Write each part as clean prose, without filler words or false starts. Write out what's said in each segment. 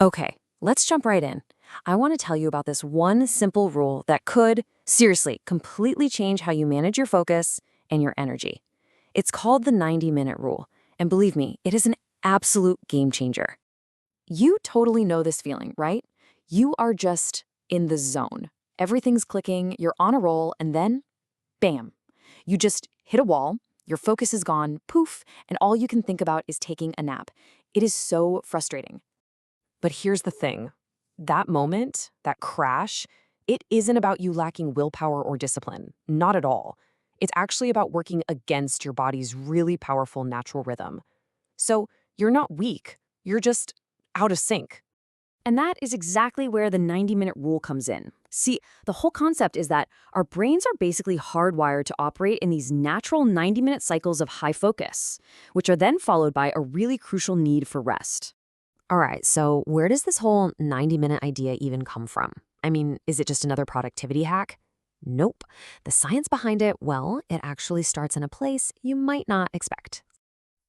Okay, let's jump right in. I want to tell you about this one simple rule that could, seriously, completely change how you manage your focus and your energy. It's called the 90-minute rule, and believe me, it is an absolute game changer. You totally know this feeling, right? You are just in the zone. Everything's clicking, you're on a roll, and then, bam, you just hit a wall, your focus is gone, poof, and all you can think about is taking a nap. It is so frustrating. But here's the thing. That moment, that crash, it isn't about you lacking willpower or discipline. Not at all. It's actually about working against your body's really powerful natural rhythm. So you're not weak. You're just out of sync. And that is exactly where the 90-minute rule comes in. See, the whole concept is that our brains are basically hardwired to operate in these natural 90-minute cycles of high focus, which are then followed by a really crucial need for rest. All right, so where does this whole 90-minute idea even come from? I mean, is it just another productivity hack? Nope. The science behind it, well, it actually starts in a place you might not expect.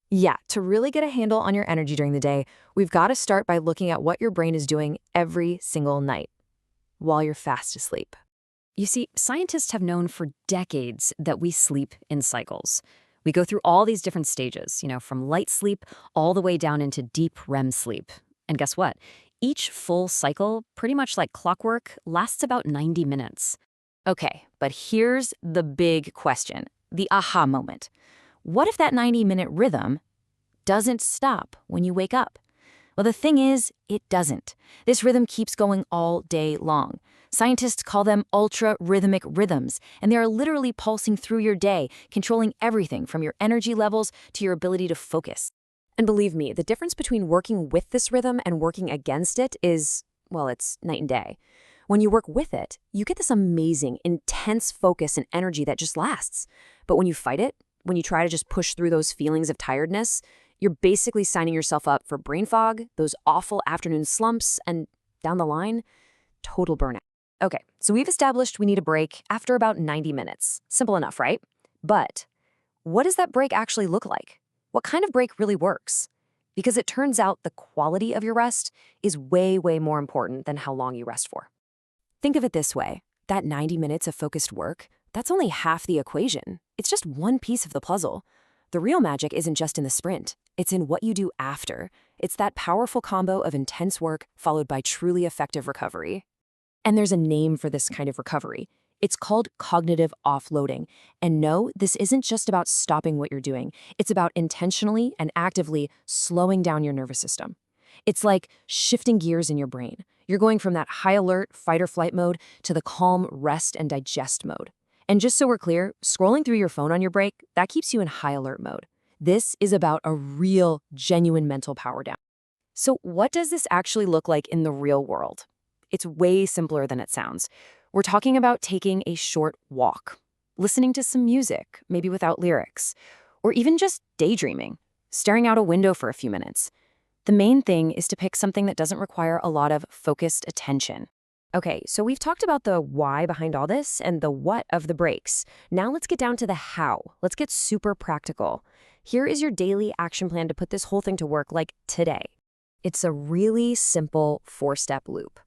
Yeah, to really get a handle on your energy during the day, we've got to start by looking at what your brain is doing every single night while you're fast asleep. You see, scientists have known for decades that we sleep in cycles. We go through all these different stages, from light sleep all the way down into deep REM sleep. And guess what? Each full cycle, pretty much like clockwork, lasts about 90 minutes. Okay, but here's the big question, the aha moment. What if that 90-minute rhythm doesn't stop when you wake up? Well, the thing is, it doesn't. This rhythm keeps going all day long. Scientists call them ultra-rhythmic rhythms, and they are literally pulsing through your day, controlling everything from your energy levels to your ability to focus. And believe me, the difference between working with this rhythm and working against it is, well, it's night and day. When you work with it, you get this amazing, intense focus and energy that just lasts. But when you fight it, when you try to just push through those feelings of tiredness, you're basically signing yourself up for brain fog, those awful afternoon slumps, and down the line, total burnout. Okay, so we've established we need a break after about 90 minutes. Simple enough, right? But what does that break actually look like? What kind of break really works? Because it turns out the quality of your rest is way, way more important than how long you rest for. Think of it this way. That 90 minutes of focused work, that's only half the equation. It's just one piece of the puzzle. The real magic isn't just in the sprint. It's in what you do after. It's that powerful combo of intense work followed by truly effective recovery. And there's a name for this kind of recovery. It's called cognitive offloading. And no, this isn't just about stopping what you're doing. It's about intentionally and actively slowing down your nervous system. It's like shifting gears in your brain. You're going from that high alert, fight or flight mode to the calm rest and digest mode. And just so we're clear, scrolling through your phone on your break, that keeps you in high alert mode. This is about a real, genuine mental power down. So what does this actually look like in the real world? It's way simpler than it sounds. We're talking about taking a short walk, listening to some music, maybe without lyrics, or even just daydreaming, staring out a window for a few minutes. The main thing is to pick something that doesn't require a lot of focused attention. Okay, so we've talked about the why behind all this and the what of the breaks. Now let's get down to the how. Let's get super practical. Here is your daily action plan to put this whole thing to work like today. It's a really simple 4-step loop.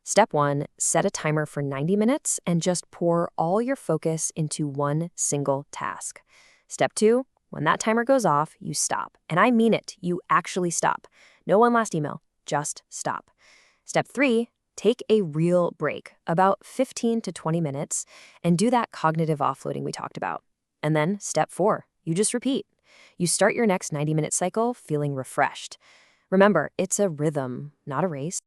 Step 1, set a timer for 90 minutes and just pour all your focus into one single task. Step 2, when that timer goes off, you stop. And I mean it, you actually stop. No one last email, just stop. Step 3, take a real break, about 15 to 20 minutes, and do that cognitive offloading we talked about. And then step 4, you just repeat. You start your next 90-minute cycle feeling refreshed. Remember, it's a rhythm, not a race.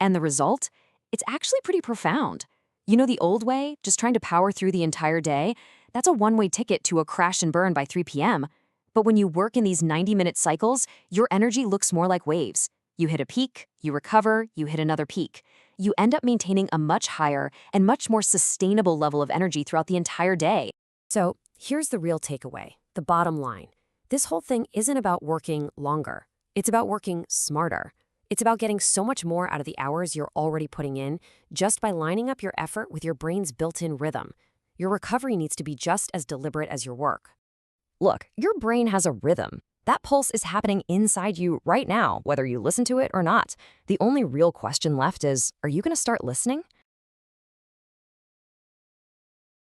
And the result? It's actually pretty profound. You know the old way, just trying to power through the entire day? That's a one-way ticket to a crash and burn by 3 p.m. But when you work in these 90-minute cycles, your energy looks more like waves. You hit a peak, you recover, you hit another peak. You end up maintaining a much higher and much more sustainable level of energy throughout the entire day. So here's the real takeaway, the bottom line. This whole thing isn't about working longer. It's about working smarter. It's about getting so much more out of the hours you're already putting in just by lining up your effort with your brain's built-in rhythm. Your recovery needs to be just as deliberate as your work. Look, your brain has a rhythm. That pulse is happening inside you right now, whether you listen to it or not. The only real question left is, are you going to start listening?